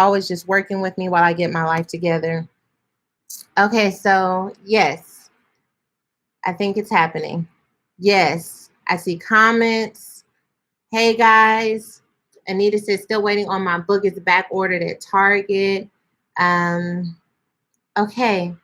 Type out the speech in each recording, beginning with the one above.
always just working with me while I get my life together. Okay, so yes, I think it's happening. Yes, I see comments. Hey guys, Anita says still waiting on my book. It's back ordered at Target. Um, okay,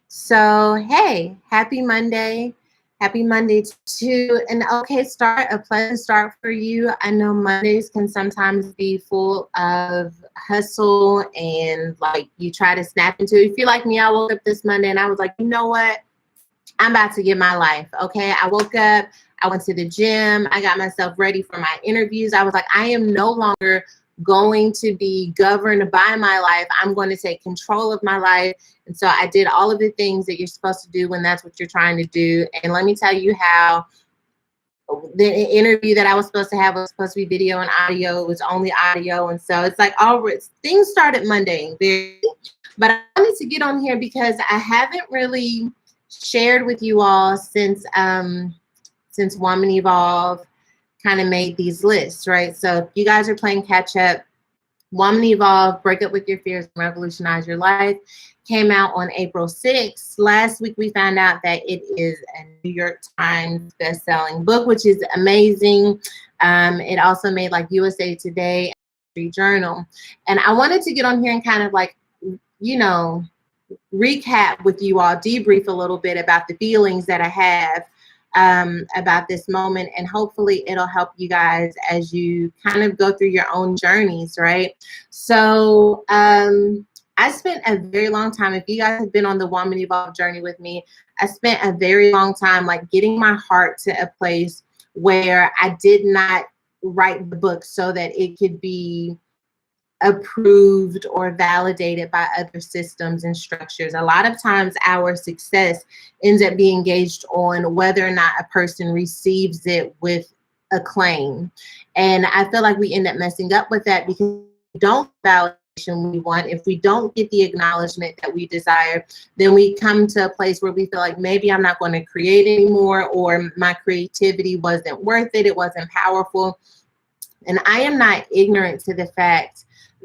so hey, happy Monday. Happy Monday to an okay start, a pleasant start for you. I know Mondays can sometimes be full of hustle and like you try to snap into it. If you're like me, I woke up this Monday and I was like, you know what? I'm about to get my life. Okay. I woke up, I went to the gym, I got myself ready for my interviews. I was like, I am no longer going to be governed by my life. I'm going to take control of my life. And so I did all of the things that you're supposed to do when that's what you're trying to do. And let me tell you how the interview that I was supposed to have was supposed to be video and audio. It was only audio. And so it's like all things started Monday. But I wanted to get on here because I haven't really shared with you all since Woman Evolve kind of made these lists, right? So if you guys are playing catch up, Woman Evolve, Break Up With Your Fears and Revolutionize Your Life came out on April 6th. Last week we found out that it is a New York Times best-selling book, which is amazing. It also made like USA Today, Street Journal. And I wanted to get on here and kind of like, you know, recap with you all, debrief a little bit about the feelings that I have about this moment, and hopefully it'll help you guys as you kind of go through your own journeys, right? So I spent a very long time, if you guys have been on the Woman Evolve journey with me, I spent a very long time like getting my heart to a place where I did not write the book so that it could be approved or validated by other systems and structures. A lot of times our success ends up being gauged on whether or not a person receives it with acclaim. And I feel like we end up messing up with that because we don't validation we want. If we don't get the acknowledgement that we desire, then we come to a place where we feel like maybe I'm not going to create anymore, or my creativity wasn't worth it. It wasn't powerful. And I am not ignorant to the fact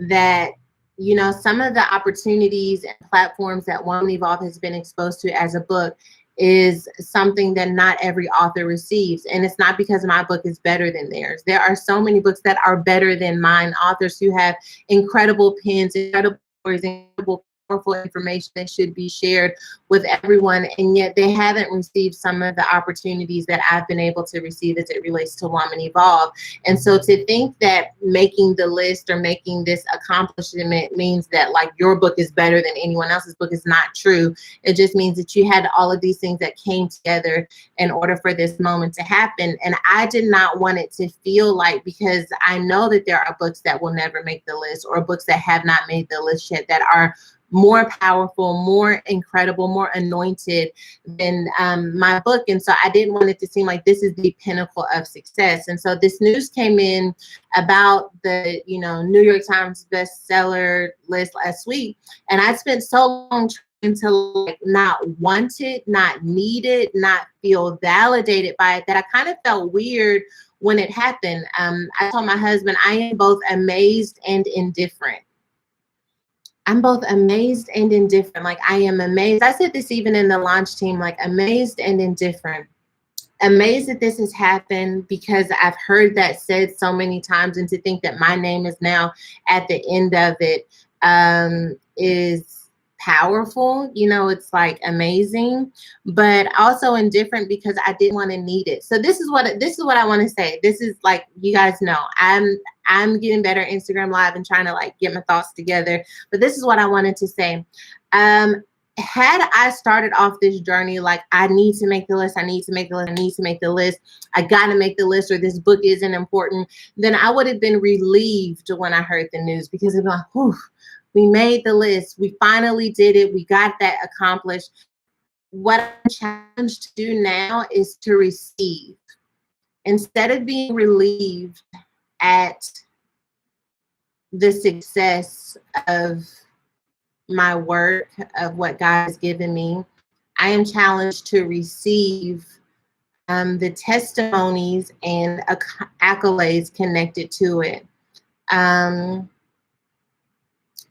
that, you know, some of the opportunities and platforms that Woman Evolve has been exposed to as a book is something that not every author receives. And it's not because my book is better than theirs. There are so many books that are better than mine, authors who have incredible pens, incredible stories, incredible powerful information that should be shared with everyone, and yet they haven't received some of the opportunities that I've been able to receive as it relates to Woman Evolve. And so to think that making the list or making this accomplishment means that like your book is better than anyone else's book is not true. It just means that you had all of these things that came together in order for this moment to happen. And I did not want it to feel like, because I know that there are books that will never make the list, or books that have not made the list yet, that are more powerful, more incredible, more anointed than my book. And so I didn't want it to seem like this is the pinnacle of success. And so this news came in about the, you know, New York Times bestseller list last week. And I spent so long trying to like not want it, not need it, not feel validated by it, that I kind of felt weird when it happened. I told my husband, I am both amazed and indifferent. I'm both amazed and indifferent. Like I am amazed. I said this even in the launch team, like amazed and indifferent. Amazed that this has happened because I've heard that said so many times, and to think that my name is now at the end of it is powerful. You know, it's like amazing, but also indifferent because I didn't want to need it. So this is what I want to say. This is like, you guys know, I'm getting better at Instagram Live and trying to like get my thoughts together. But this is what I wanted to say. Had I started off this journey like I need to make the list, I need to make the list, I need to make the list, I gotta make the list, or this book isn't important, then I would have been relieved when I heard the news, because it'd be like, whew, we made the list, we finally did it, we got that accomplished. What I'm challenged to do now is to receive. Instead of being relieved at the success of my work, of what God has given me, I am challenged to receive the testimonies and accolades connected to it.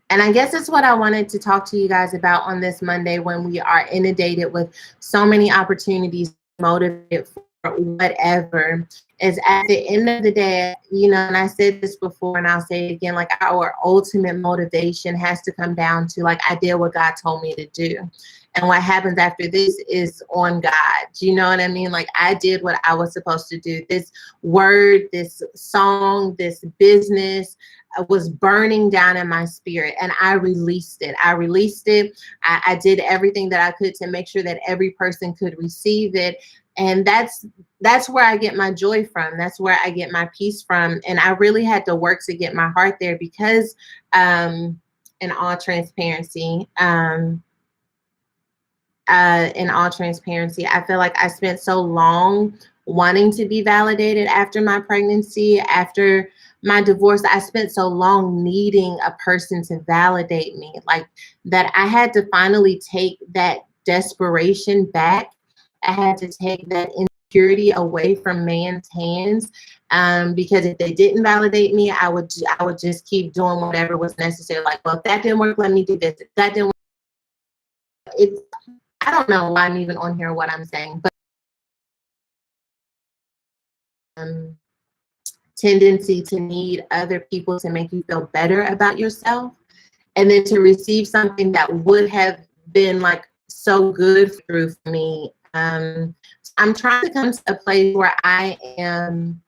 And I guess that's what I wanted to talk to you guys about on this Monday, when we are inundated with so many opportunities, motivated for whatever. Is at the end of the day, you know, and I said this before and I'll say it again, like our ultimate motivation has to come down to, like, I did what God told me to do. And what happens after this is on God. Do you know what I mean? Like, I did what I was supposed to do. This word, this song, this business was burning down in my spirit, and I released it. I released it. I did everything that I could to make sure that every person could receive it. And that's where I get my joy from. That's where I get my peace from. And I really had to work to get my heart there, because in all transparency, I feel like I spent so long wanting to be validated after my pregnancy, after my divorce. I spent so long needing a person to validate me, like, that I had to finally take that desperation back. I had to take that insecurity away from man's hands, because if they didn't validate me, I would just keep doing whatever was necessary. Like, well, if that didn't work, let me do this. If that didn't work, it's, I don't know why I'm even on here, what I'm saying, but tendency to need other people to make you feel better about yourself, and then to receive something that would have been like so good through for me. I'm trying to come to a place where I am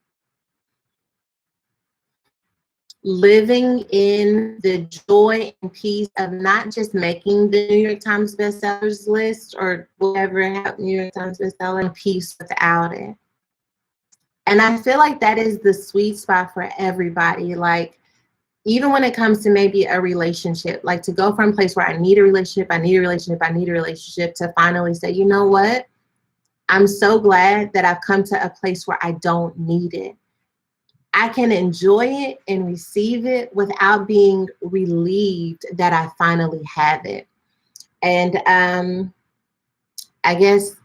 living in the joy and peace of not just making the New York Times bestsellers list or whatever, New York Times bestseller, peace without it. And I feel like that is the sweet spot for everybody. Like, even when it comes to maybe a relationship, like, to go from a place where I need a relationship, to finally say, you know what? I'm so glad that I've come to a place where I don't need it. I can enjoy it and receive it without being relieved that I finally have it. And I guess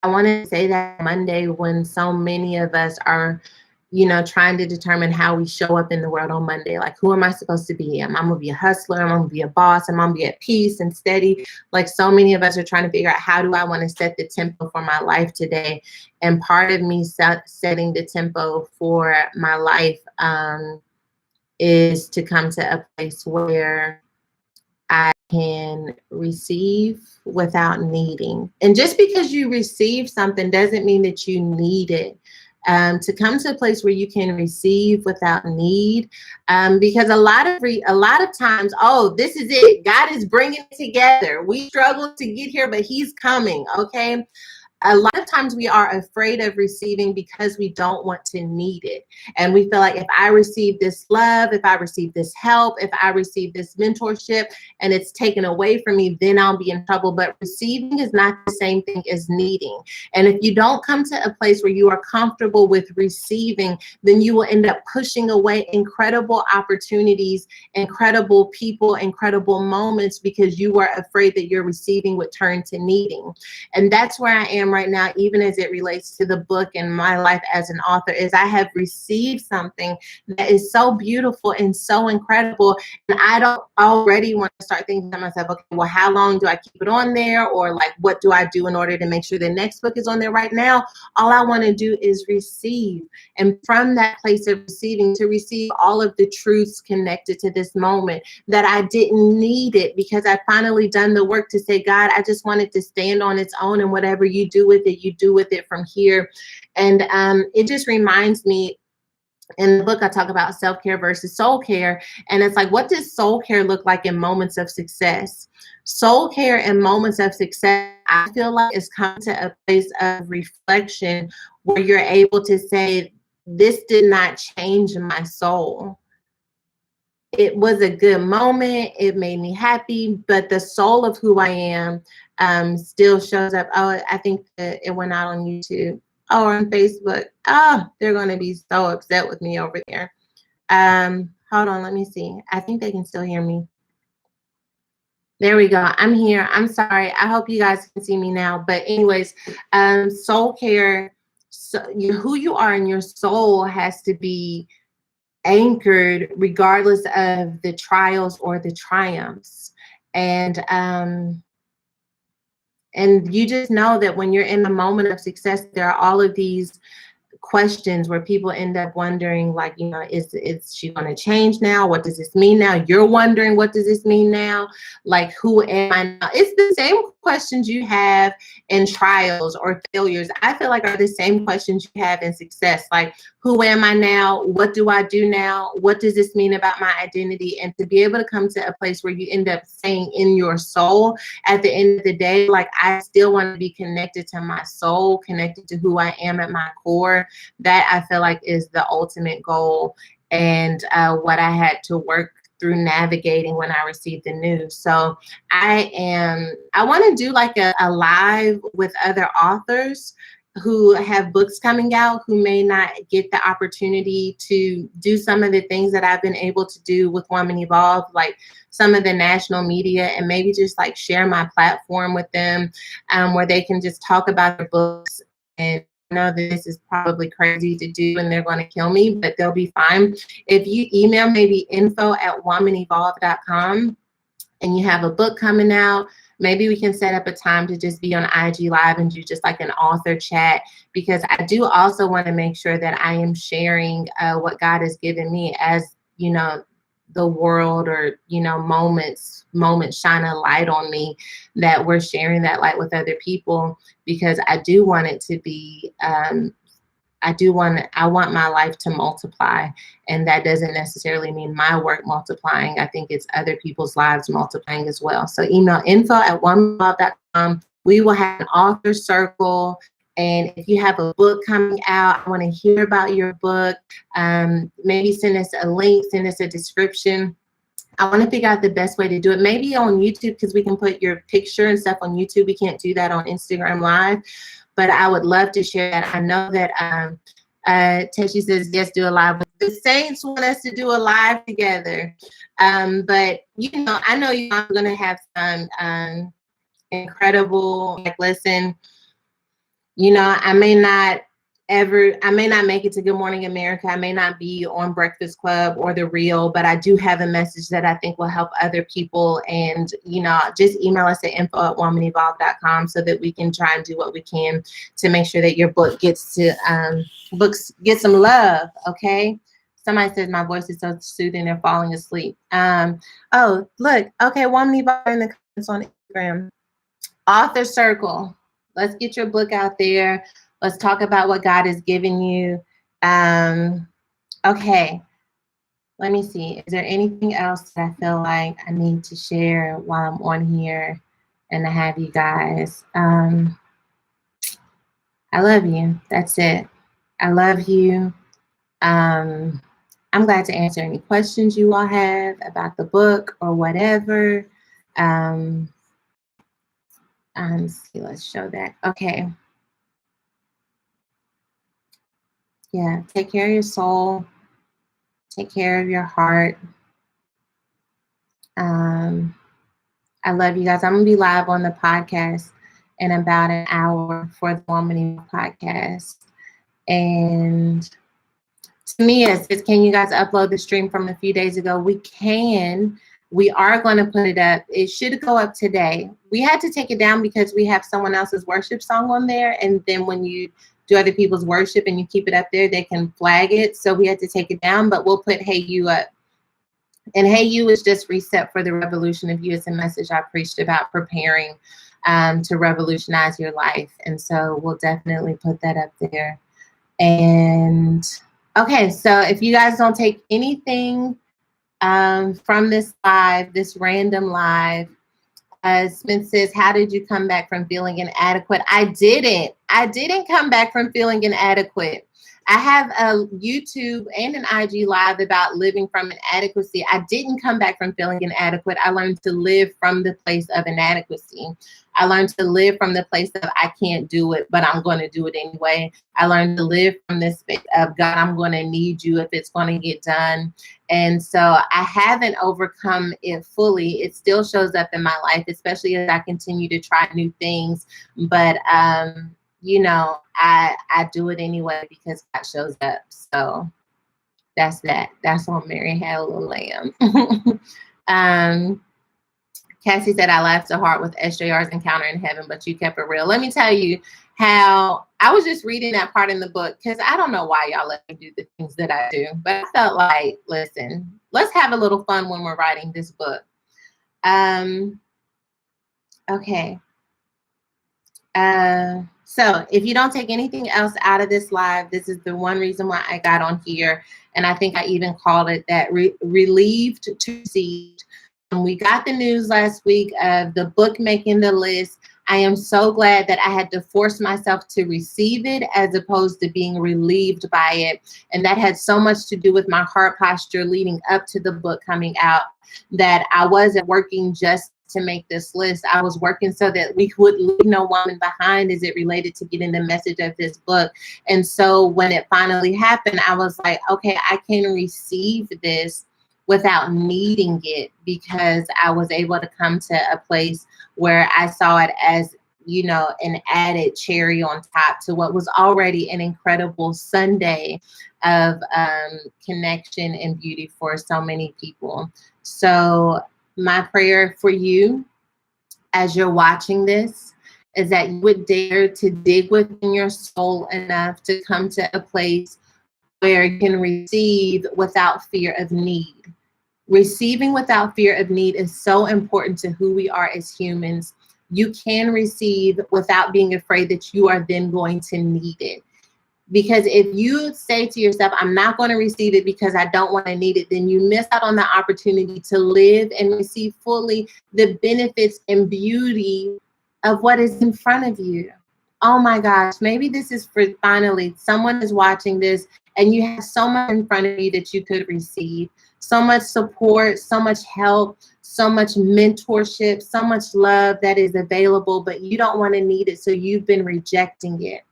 I want to say that Monday, when so many of us are, you know, trying to determine how we show up in the world on Monday. Like, who am I supposed to be? I'm going to be a hustler. I'm going to be a boss. I'm going to be at peace and steady. Like, so many of us are trying to figure out, how do I want to set the tempo for my life today? And part of me setting the tempo for my life is to come to a place where I can receive without needing. And just because you receive something doesn't mean that you need it. To come to a place where you can receive without need, because a lot of times, oh, this is it. God is bringing it together. We struggle to get here, but He's coming. Okay. A lot of times we are afraid of receiving because we don't want to need it. And we feel like, if I receive this love, if I receive this help, if I receive this mentorship and it's taken away from me, then I'll be in trouble. But receiving is not the same thing as needing. And if you don't come to a place where you are comfortable with receiving, then you will end up pushing away incredible opportunities, incredible people, incredible moments, because you are afraid that your receiving would turn to needing. And that's where I am right now, even as it relates to the book and my life as an author, is I have received something that is so beautiful and so incredible. And I don't already want to start thinking to myself, okay, well, how long do I keep it on there? Or like, what do I do in order to make sure the next book is on there? Right now, all I want to do is receive. And from that place of receiving, to receive all of the truths connected to this moment, that I didn't need it, because I finally done the work to say, God, I just wanted to stand on its own, and whatever you do with it, you do with it from here. And it just reminds me, in the book, I talk about self-care versus soul care. And it's like, what does soul care look like in moments of success? Soul care in moments of success, I feel like, is come to a place of reflection where you're able to say, this did not change my soul. It was a good moment. It made me happy, but the soul of who I am still shows up. Oh, I think that it went out on YouTube. Oh, on Facebook. Oh, they're going to be so upset with me over there. Hold on, let me see. I think they can still hear me. There we go. I'm here. I'm sorry. I hope you guys can see me now. But anyways, soul care, so who you are in your soul has to be anchored regardless of the trials or the triumphs. And you just know that when you're in a moment of success, there are all of these questions where people end up wondering, like, you know, is she going to change now? What does this mean now? You're wondering, what does this mean now? Like, who am I now? It's the same questions you have in trials or failures. I feel like are the same questions you have in success. Like, who am I now? What do I do now? What does this mean about my identity? And to be able to come to a place where you end up saying in your soul at the end of the day, like, I still want to be connected to my soul, connected to who I am at my core. That I feel like is the ultimate goal, and what I had to work through navigating when I received the news. So I want to do like a live with other authors who have books coming out, who may not get the opportunity to do some of the things that I've been able to do with Woman Evolve, like some of the national media, and maybe just like share my platform with them, where they can just talk about their books. And I know that this is probably crazy to do and they're going to kill me, but they'll be fine. If you email maybe info@womanevolve.com and you have a book coming out, maybe we can set up a time to just be on IG Live and do just like an author chat, because I do also want to make sure that I am sharing what God has given me, as, you know, the world, or, you know, moments shine a light on me, that we're sharing that light with other people, because I do want it to be, I want my life to multiply, and that doesn't necessarily mean my work multiplying. I think it's other people's lives multiplying as well. So email info@womanevolve.com. We will have an author circle. And if you have a book coming out, I want to hear about your book. Maybe send us a link, send us a description. I want to figure out the best way to do it. Maybe on YouTube, because we can put your picture and stuff on YouTube. We can't do that on Instagram Live, but I would love to share that. I know that Teshi says, yes, do a live. The Saints want us to do a live together. But, you know, I know you're going to have some incredible, like, listen, you know, I may not make it to Good Morning America. I may not be on Breakfast Club or The Real, but I do have a message that I think will help other people. And, you know, just email us at info@womanevolve.com so that we can try and do what we can to make sure that your book gets to, books get some love, okay? Somebody says my voice is so soothing, they're falling asleep. Oh, look, okay, Woman Evolve in the comments on Instagram. Author Circle. Let's get your book out there. Let's talk about what God has given you. Okay, let me see. Is there anything else that I feel like I need to share while I'm on here and to have you guys? I love you. That's it. I love you. I'm glad to answer any questions you all have about the book or whatever. Let's see, let's show that. Okay. Yeah, take care of your soul. Take care of your heart. I love you guys. I'm going to be live on the podcast in about an hour for the Woman Evolve podcast. And to me, it says, can you guys upload the stream from a few days ago? We can. We are going to put it up. It should go up today. We had to take it down because we have someone else's worship song on there. And then when you do other people's worship and you keep it up there, they can flag it. So we had to take it down, but we'll put Hey You up. And Hey You is just reset for the revolution of you. It's a message I preached about preparing to revolutionize your life. And so we'll definitely put that up there. And okay, so if you guys don't take anything from this live, this random live, Smith says, how did you come back from feeling inadequate? I didn't come back from feeling inadequate. I have a YouTube and an IG live about living from inadequacy. I didn't come back from feeling inadequate. I learned to live from the place of inadequacy. I learned to live from the place of I can't do it, but I'm going to do it anyway. I learned to live from this space of God, I'm going to need you if it's going to get done. And so I haven't overcome it fully. It still shows up in my life, especially as I continue to try new things. But, you know, I do it anyway because God shows up. So That's that. That's on Mary Had a Little Lamb. um, Cassie said, I laughed so hard with SJR's encounter in heaven, but you kept it real. Let me tell you how I was just reading that part in the book because I don't know why y'all let me do the things that I do, but I felt like, listen, let's have a little fun when we're writing this book. Okay. So if you don't take anything else out of this live, this is the one reason why I got on here. And I think I even called it that, relieved to receive. When we got the news last week of the book making the list, I am so glad that I had to force myself to receive it as opposed to being relieved by it. And that had so much to do with my heart posture leading up to the book coming out, that I wasn't working just to make this list. I was working so that we would leave no woman behind as it related to getting the message of this book. And so when it finally happened, I was like, okay, I can receive this without needing it, because I was able to come to a place where I saw it as, you know, an added cherry on top to what was already an incredible Sunday of connection and beauty for so many people. So my prayer for you as you're watching this is that you would dare to dig within your soul enough to come to a place where you can receive without fear of need. Receiving without fear of need is so important to who we are as humans. You can receive without being afraid that you are then going to need it. Because if you say to yourself, I'm not going to receive it because I don't want to need it, then you miss out on the opportunity to live and receive fully the benefits and beauty of what is in front of you. Oh my gosh, maybe this is for finally someone is watching this and you have so much in front of you that you could receive. So much support, so much help, so much mentorship, so much love that is available, but you don't want to need it, so you've been rejecting it.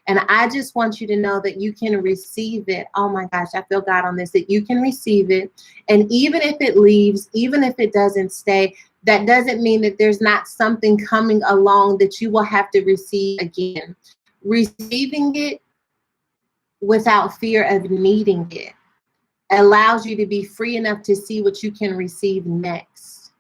And I just want you to know that you can receive it. Oh my gosh, I feel God on this, that you can receive it. And even if it leaves, even if it doesn't stay, that doesn't mean that there's not something coming along that you will have to receive again. Receiving it without fear of needing it allows you to be free enough to see what you can receive next.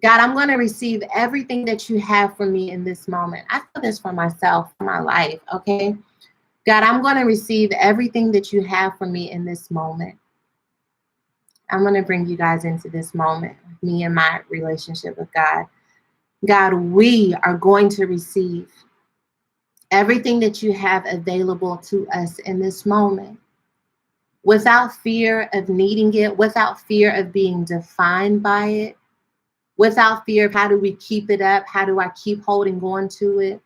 God, I'm going to receive everything that you have for me in this moment. I feel this for myself, for my life, okay? God, I'm going to receive everything that you have for me in this moment. I'm going to bring you guys into this moment, me and my relationship with God. God, we are going to receive everything that you have available to us in this moment, without fear of needing it, without fear of being defined by it, without fear of how do we keep it up, how do I keep holding on to it.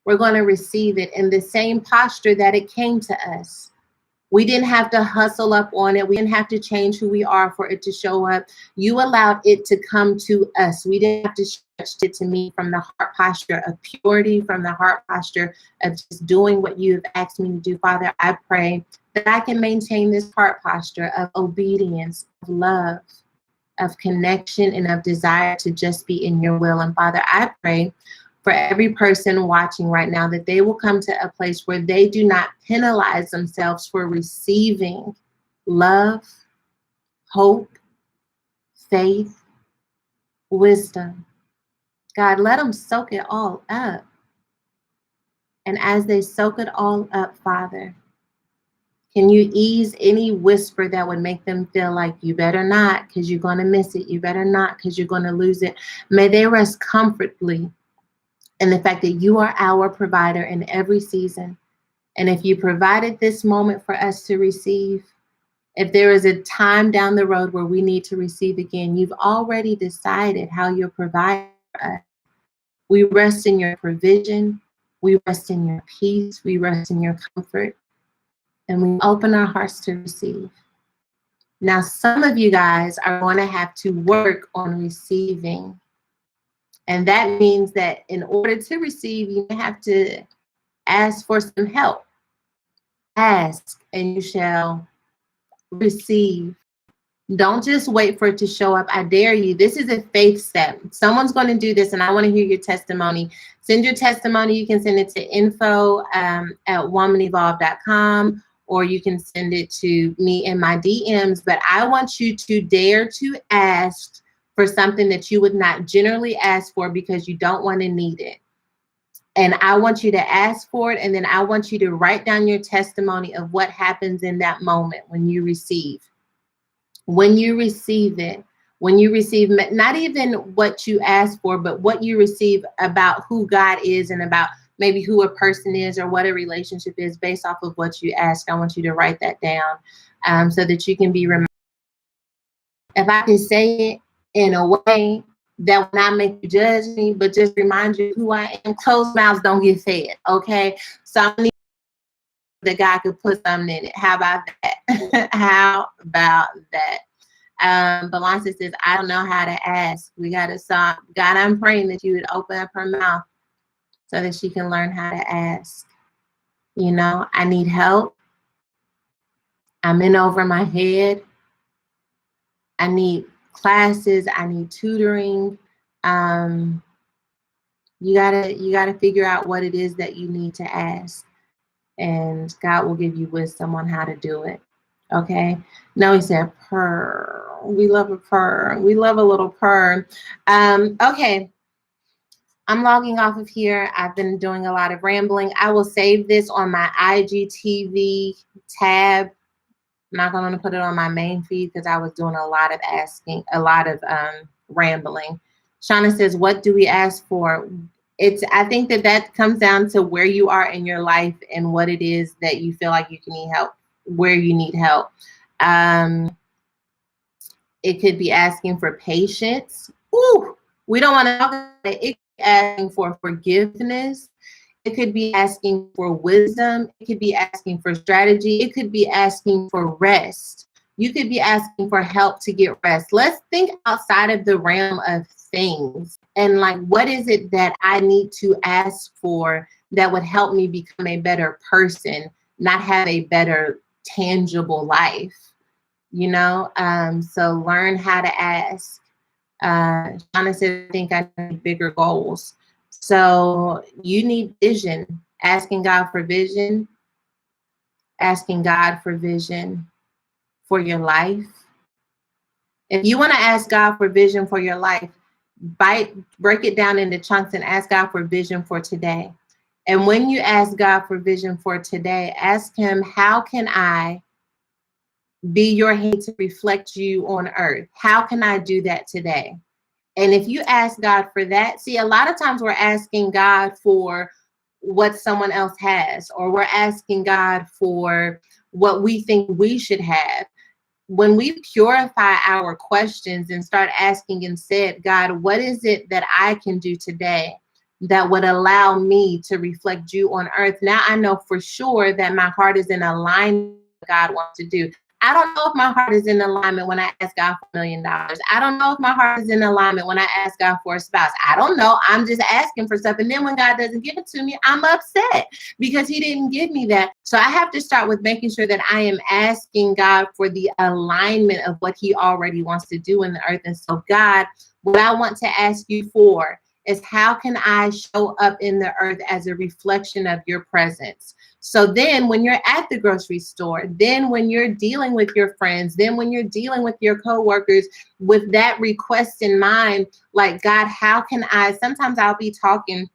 We're going to receive it in the same posture that it came to us. We didn't have to hustle up on it. We didn't have to change who we are for it to show up. You allowed it to come to us. We didn't have to stretch it to me from the heart posture of purity, from the heart posture of just doing what you have asked me to do. Father, I pray that I can maintain this heart posture of obedience, of love, of connection, and of desire to just be in your will. And Father, I pray for every person watching right now that they will come to a place where they do not penalize themselves for receiving love, hope, faith, wisdom. God, let them soak it all up. And as they soak it all up, Father, can you ease any whisper that would make them feel like you better not because you're going to miss it, you better not because you're going to lose it. May they rest comfortably in the fact that you are our provider in every season. And if you provided this moment for us to receive, if there is a time down the road where we need to receive again, you've already decided how you'll provide for us. We rest in your provision. We rest in your peace. We rest in your comfort. And we open our hearts to receive. Now, some of you guys are going to have to work on receiving. And that means that in order to receive, you have to ask for some help. Ask and you shall receive. Don't just wait for it to show up. I dare you. This is a faith step. Someone's going to do this and I want to hear your testimony. Send your testimony. You can send it to info@womanevolve.com or you can send it to me in my DMs. But I want you to dare to ask for something that you would not generally ask for because you don't want to need it. And I want you to ask for it, and then I want you to write down your testimony of what happens in that moment when you receive. When you receive it, when you receive not even what you ask for, but what you receive about who God is and about maybe who a person is or what a relationship is based off of what you ask. I want you to write that down so that you can be reminded. If I can say it in a way that will not make you judge me, but just remind you who I am. Closed mouths don't get fed, okay? So I need that God could put something in it. How about that? How about that? Belanca says, I don't know how to ask. We got to stop. God, I'm praying that you would open up her mouth so that she can learn how to ask. You know, I need help. I'm in over my head. I need classes. I need tutoring. You gotta figure out what it is that you need to ask, and God will give you wisdom on how to do it. Okay. No, he said purr. We love a purr. We love a little purr. Okay. I'm logging off of here. I've been doing a lot of rambling. I will save this on my IGTV tab. I'm not going to put it on my main feed because I was doing a lot of asking, a lot of rambling. Shauna says, what do we ask for? I think that comes down to where you are in your life and what it is that you feel like you can need help, where you need help. It could be asking for patience. Ooh, we don't want to talk about it. It could be asking for forgiveness. It could be asking for wisdom. It could be asking for strategy. It could be asking for rest. You could be asking for help to get rest. Let's think outside of the realm of things. And like, what is it that I need to ask for that would help me become a better person, not have a better tangible life? You know, so learn how to ask. Shauna said, I think I need bigger goals. So you need vision, asking God for vision, asking God for vision for your life. If you want to ask God for vision for your life, break it down into chunks and ask God for vision for today. And when you ask God for vision for today, ask him, how can I be your hand to reflect you on earth? How can I do that today? And if you ask God for that, see, a lot of times we're asking God for what someone else has, or we're asking God for what we think we should have. When we purify our questions and start asking instead, God, what is it that I can do today that would allow me to reflect you on earth? Now I know for sure that my heart is in alignment with what God wants to do. I don't know if my heart is in alignment when I ask God for $1 million. I don't know if my heart is in alignment when I ask God for a spouse. I don't know. I'm just asking for stuff. And then when God doesn't give it to me, I'm upset because he didn't give me that. So I have to start with making sure that I am asking God for the alignment of what he already wants to do in the earth. And so God, what I want to ask you for is, how can I show up in the earth as a reflection of your presence? So then when you're at the grocery store, then when you're dealing with your friends, then when you're dealing with your coworkers, with that request in mind, like, God, how can I, sometimes I'll be talking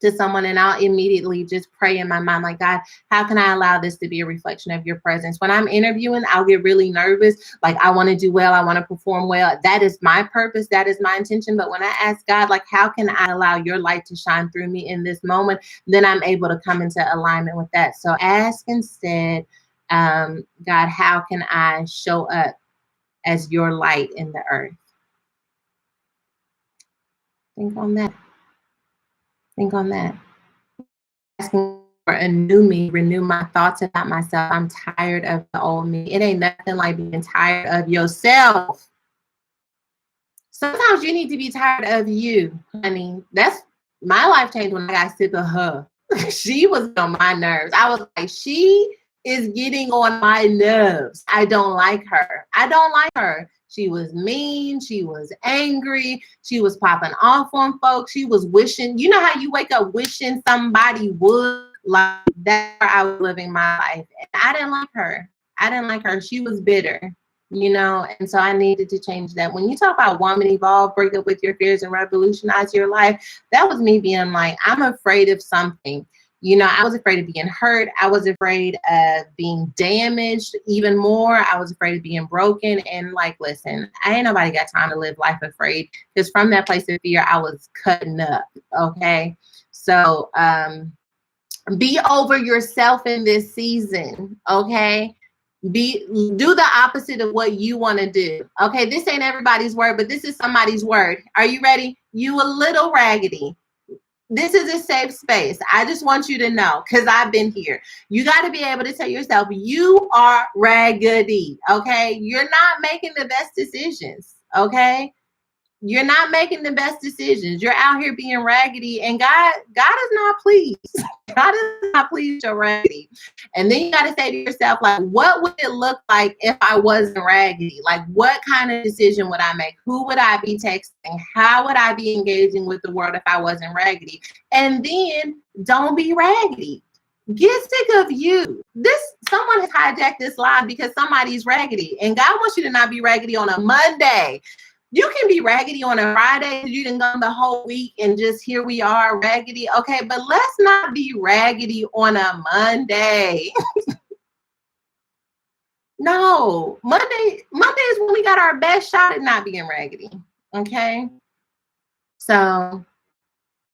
to someone and I'll immediately just pray in my mind, like, God, how can I allow this to be a reflection of your presence? When I'm interviewing, I'll get really nervous. Like, I want to do well. I want to perform well. That is my purpose. That is my intention. But when I ask God, like, how can I allow your light to shine through me in this moment? Then I'm able to come into alignment with that. So ask instead, God, how can I show up as your light in the earth? Think on that. Think on that. Asking for a new me, renew my thoughts about myself. I'm tired of the old me. It ain't nothing like being tired of yourself. Sometimes you need to be tired of you, honey. That's my life changed when I got sick of her. She was on my nerves. I was like, she is getting on my nerves. I don't like her. I don't like her. She was mean. She was angry. She was popping off on folks. She was wishing, you know how you wake up wishing somebody would, like, That's where I was living my life. And I didn't like her. I didn't like her. She was bitter, and so I needed to change that. When you talk about woman evolve, break up with your fears and revolutionize your life, that was me being like, I'm afraid of something. I was afraid of being hurt. I was afraid of being damaged even more. I was afraid of being broken. And like, listen, I ain't nobody got time to live life afraid, because from that place of fear, I was cutting up. Okay. So, be over yourself in this season. Okay. Do the opposite of what you want to do. Okay. This ain't everybody's word, but this is somebody's word. Are you ready? You a little raggedy. This is a safe space. I just want you to know, because I've been here. You got to be able to tell yourself you are raggedy. Okay. You're not making the best decisions. Okay. You're not making the best decisions. You're out here being raggedy, and God is not pleased. God is not pleased you're raggedy. And then you got to say to yourself, like, what would it look like if I wasn't raggedy? Like, what kind of decision would I make? Who would I be texting? How would I be engaging with the world if I wasn't raggedy? And then don't be raggedy. Get sick of you. Someone has hijacked this live because somebody's raggedy, and God wants you to not be raggedy on a Monday. You can be raggedy on a Friday. You didn't go the whole week and just here we are raggedy. Okay, but let's not be raggedy on a Monday. No, Monday is when we got our best shot at not being raggedy. Okay. So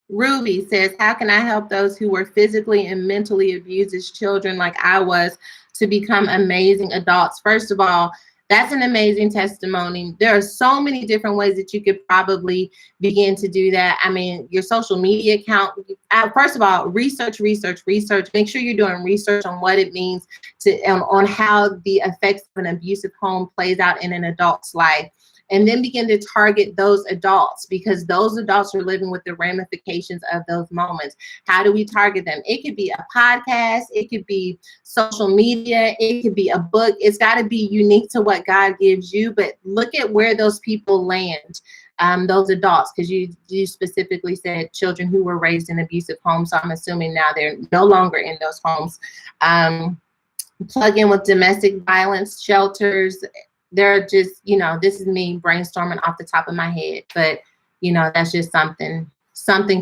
Ruby says, how can I help those who were physically and mentally abused as children like I was to become amazing adults? First of all, that's an amazing testimony. There are so many different ways that you could probably begin to do that. I mean, your social media account, first of all, research. Make sure you're doing research on what it means on how the effects of an abusive home plays out in an adult's life. And then begin to target those adults, because those adults are living with the ramifications of those moments. How do we target them? It could be a podcast. It could be social media. It could be a book. It's got to be unique to what God gives you. But look at where those people land, those adults, because you specifically said children who were raised in abusive homes. So I'm assuming now they're no longer in those homes. Plug in with domestic violence shelters. They're just, this is me brainstorming off the top of my head, but that's just something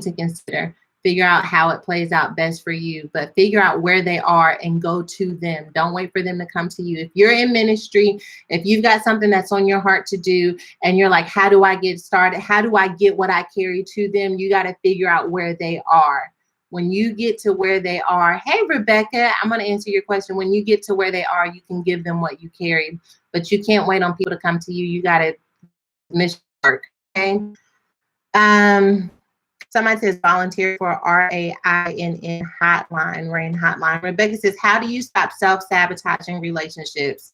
to consider. Figure out how it plays out best for you, but figure out where they are and go to them. Don't wait for them to come to you. If you're in ministry, if you've got something that's on your heart to do and you're like, how do I get started? How do I get what I carry to them? You got to figure out where they are. When you get to where they are, hey, Rebecca, I'm going to answer your question. When you get to where they are, you can give them what you carry, but you can't wait on people to come to you. You got to miss work. Okay. Somebody says volunteer for RAINN hotline, RAIN hotline. Rebecca says, how do you stop self-sabotaging relationships?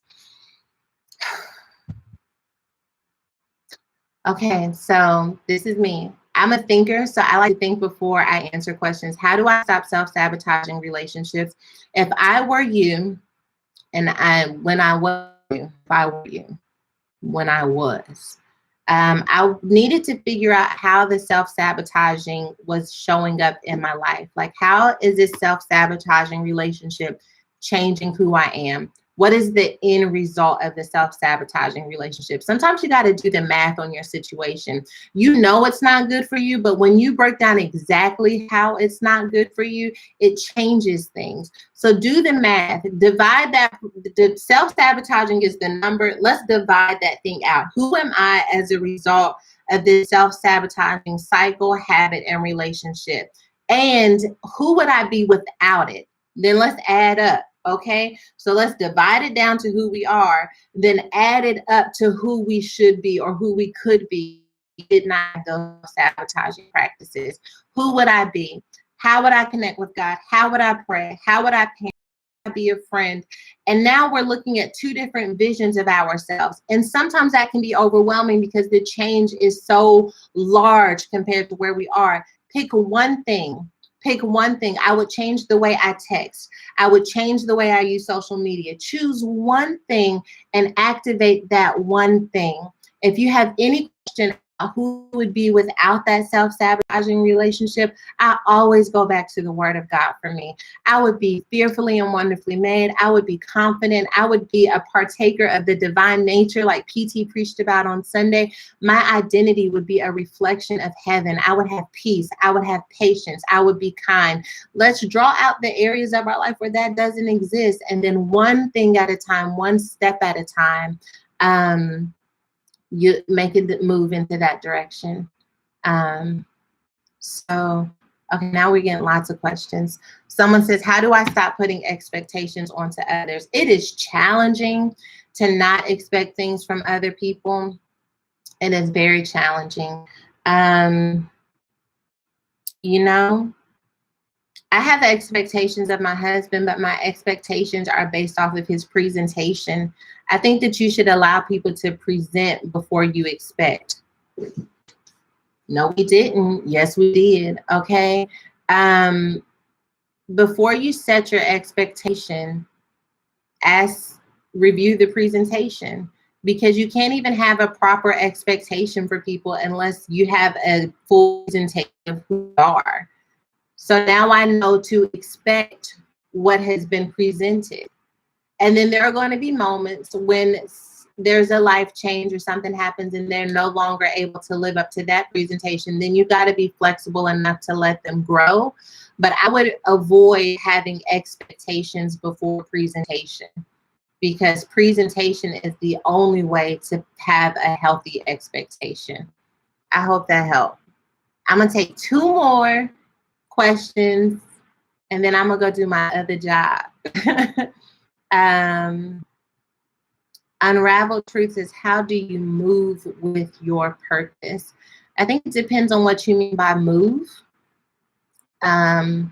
Okay, so this is me. I'm a thinker, so I like to think before I answer questions. How do I stop self-sabotaging relationships? If I were you, and I needed to figure out how the self-sabotaging was showing up in my life. Like, how is this self-sabotaging relationship changing who I am? What is the end result of the self-sabotaging relationship? Sometimes you got to do the math on your situation. You know it's not good for you, but when you break down exactly how it's not good for you, it changes things. So do the math. Divide that. The self-sabotaging is the number. Let's divide that thing out. Who am I as a result of this self-sabotaging cycle, habit, and relationship? And who would I be without it? Then let's add up. Okay, so let's divide it down to who we are, then add it up to who we should be or who we could be. Did not have those sabotaging practices. Who would I be? How would I connect with God? How would I pray? How would I be a friend? And now we're looking at two different visions of ourselves. And sometimes that can be overwhelming because the change is so large compared to where we are. Pick one thing. I would change the way I text. I would change the way I use social media. Choose one thing and activate that one thing. If you have any question who would be without that self-sabotaging relationship, I always go back to the word of God for me. I would be fearfully and wonderfully made. I would be confident. I would be a partaker of the divine nature like PT preached about on Sunday. My identity would be a reflection of heaven. I would have peace. I would have patience. I would be kind. Let's draw out the areas of our life where that doesn't exist. And then one thing at a time, one step at a time, you make it move into that direction. So, okay, now we're getting lots of questions. Someone says, how do I stop putting expectations onto others? It is challenging to not expect things from other people. It is very challenging. You know, I have expectations of my husband, but my expectations are based off of his presentation. I think that you should allow people to present before you expect. No, we didn't. Yes, we did. Okay. Before you set your expectation, review the presentation, because you can't even have a proper expectation for people unless you have a full presentation of who you are. So now I know to expect what has been presented. And then there are going to be moments when there's a life change or something happens and they're no longer able to live up to that presentation. Then you got to be flexible enough to let them grow. But I would avoid having expectations before presentation, because presentation is the only way to have a healthy expectation. I hope that helped. I'm going to take 2 more questions and then I'm gonna go do my other job. Unraveled Truth is, how do you move with your purpose? I think it depends on what you mean by move. If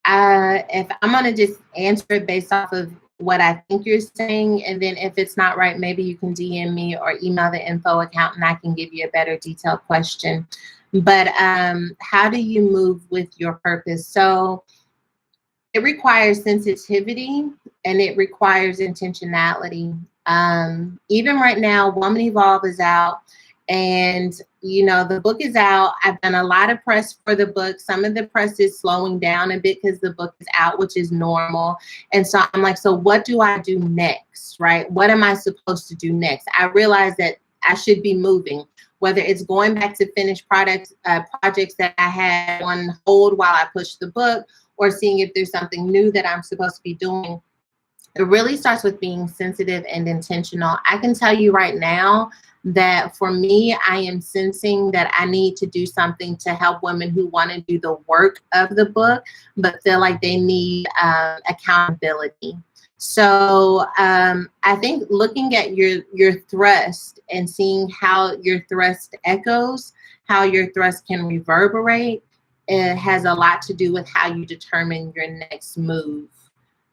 I'm gonna just answer it based off of what I think you're saying, and then if it's not right, maybe you can DM me or email the info account and I can give you a better detailed question. But how do you move with your purpose? So it requires sensitivity and it requires intentionality. Even right now, Woman Evolve is out, and you know, the book is out. I've done a lot of press for the book. Some of the press is slowing down a bit because the book is out, which is normal. And so I'm like, so what do I do next, right? What am I supposed to do next? I realize that I should be moving, whether it's going back to finish projects that I had on hold while I push the book, or seeing if there's something new that I'm supposed to be doing. It really starts with being sensitive and intentional. I can tell you right now that for me, I am sensing that I need to do something to help women who want to do the work of the book, but feel like they need accountability. So I think looking at your thrust and seeing how your thrust echoes, how your thrust can reverberate, it has a lot to do with how you determine your next move.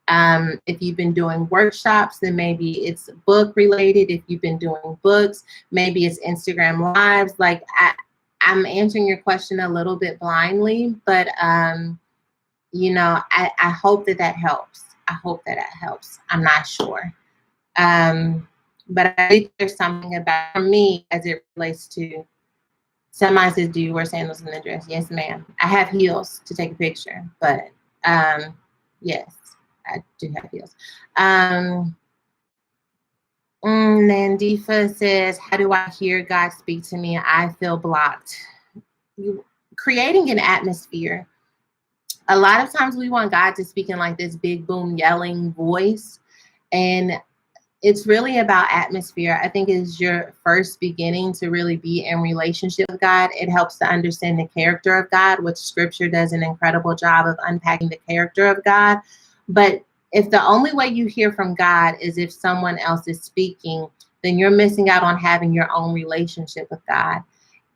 If you've been doing workshops, then maybe it's book related. If you've been doing books, maybe it's Instagram lives. Like I'm answering your question a little bit blindly, but you know, I hope that helps. I hope that helps. I'm not sure. But I think there's something about, for me, as it relates to, somebody says, do you wear sandals in the dress? Yes, ma'am. I have heels to take a picture, but yes, I do have heels. Nandifa says, how do I hear God speak to me? I feel blocked. Creating an atmosphere. A lot of times we want God to speak in like this big boom yelling voice, and it's really about atmosphere. I think is your first beginning to really be in relationship with God. It helps to understand the character of God, which scripture does an incredible job of unpacking the character of God. But if the only way you hear from God is if someone else is speaking, then you're missing out on having your own relationship with God.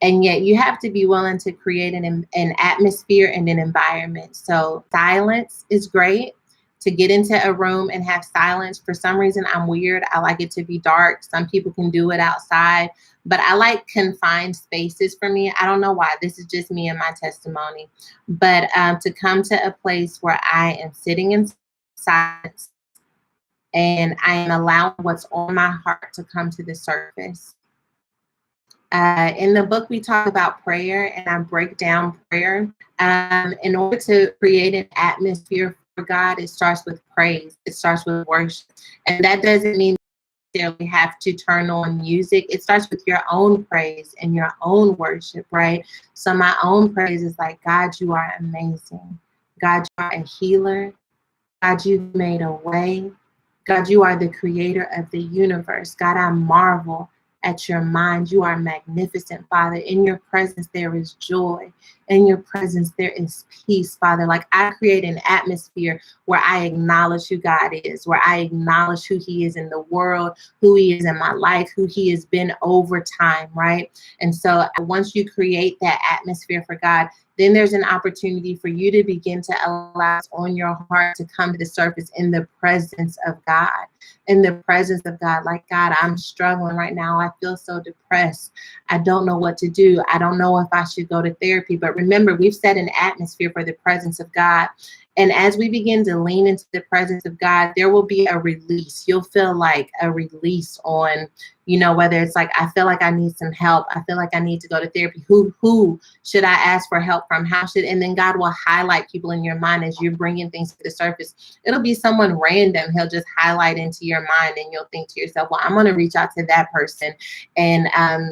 And yet you have to be willing to create an atmosphere and an environment. So silence is great. To get into a room and have silence. For some reason, I'm weird. I like it to be dark. Some people can do it outside, but I like confined spaces for me. I don't know why. This is just me and my testimony. But to come to a place where I am sitting in silence and I am allowing what's on my heart to come to the surface. In the book, we talk about prayer, and I break down prayer. In order to create an atmosphere for God, it starts with praise. It starts with worship, and that doesn't mean necessarily have to turn on music. It starts with your own praise and your own worship, right? So my own praise is like, God, you are amazing. God, you are a healer. God, you've made a way. God, you are the creator of the universe. God, I marvel at your mind. You are magnificent, Father. In your presence, there is joy. In your presence, there is peace, Father. Like, I create an atmosphere where I acknowledge who God is, where I acknowledge who he is in the world, who he is in my life, who he has been over time, right? And so once you create that atmosphere for God, then there's an opportunity for you to begin to allow what's on your heart to come to the surface in the presence of God. In the presence of God, like, God, I'm struggling right now. I feel so depressed. I don't know what to do. I don't know if I should go to therapy. But remember, we've set an atmosphere for the presence of God. And as we begin to lean into the presence of God, there will be a release. You'll feel like a release on, whether it's like, I feel like I need some help. I feel like I need to go to therapy. Who should I ask for help from? And then God will highlight people in your mind as you're bringing things to the surface. It'll be someone random. He'll just highlight into your mind, and you'll think to yourself, well, I'm going to reach out to that person. And I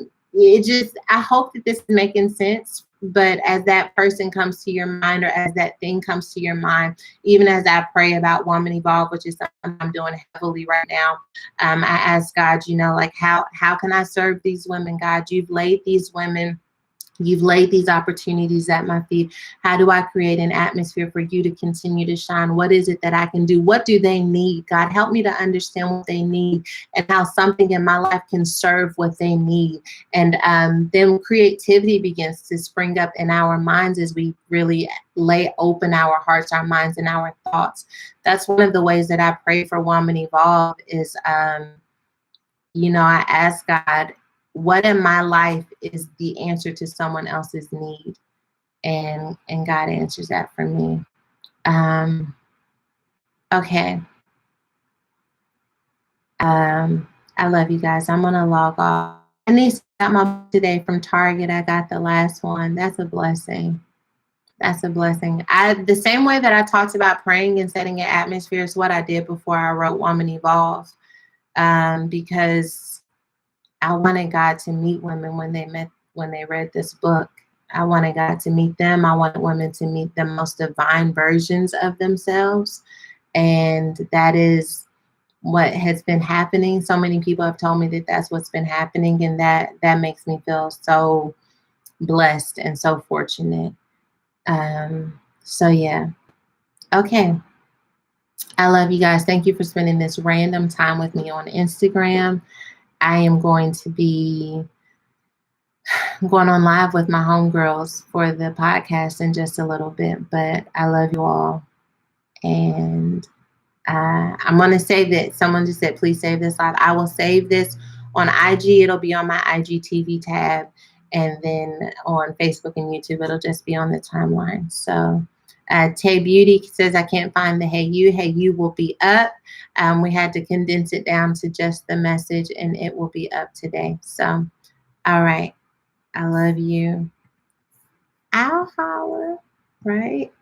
hope that this is making sense. But as that person comes to your mind, or as that thing comes to your mind, even as I pray about Woman Evolve, which is something I'm doing heavily right now, I ask God, like, how can I serve these women? God, you've laid these opportunities at my feet. How do I create an atmosphere for you to continue to shine? What is it that I can do? What do they need? God, help me to understand what they need and how something in my life can serve what they need. And then creativity begins to spring up in our minds as we really lay open our hearts, our minds, and our thoughts. That's one of the ways that I pray for Woman Evolve is, I ask God, what in my life is the answer to someone else's need? And God answers that for me. Okay. I love you guys. I'm gonna log off. I need to got my book today from Target. I got the last one. That's a blessing. That's a blessing. The same way that I talked about praying and setting an atmosphere is what I did before I wrote Woman Evolve. Because I wanted God to meet women when they read this book. I wanted God to meet them. I wanted women to meet the most divine versions of themselves. And that is what has been happening. So many people have told me that that's what's been happening. And that makes me feel so blessed and so fortunate. So yeah. Okay. I love you guys. Thank you for spending this random time with me on Instagram. I am going to be going on live with my homegirls for the podcast in just a little bit, but I love you all. And I'm going to save it. Someone just said, please save this live. I will save this on IG. It'll be on my IGTV tab. And then on Facebook and YouTube, it'll just be on the timeline. So Tay Beauty says, I can't find the Hey You will be up. We had to condense it down to just the message, and it will be up today. So, all right. I love you. I'll holler, right?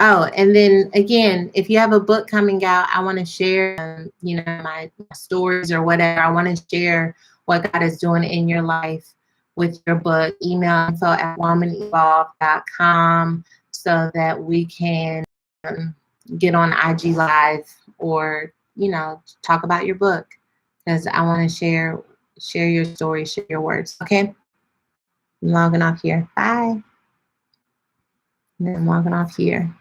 Oh, and then again, if you have a book coming out, I want to share, my stories or whatever. I want to share what God is doing in your life with your book. Email info@womanevolve.com so that we can get on IG Live or, talk about your book, because I want to share your story, share your words. Okay. I'm logging off here. Bye. And then I'm logging off here.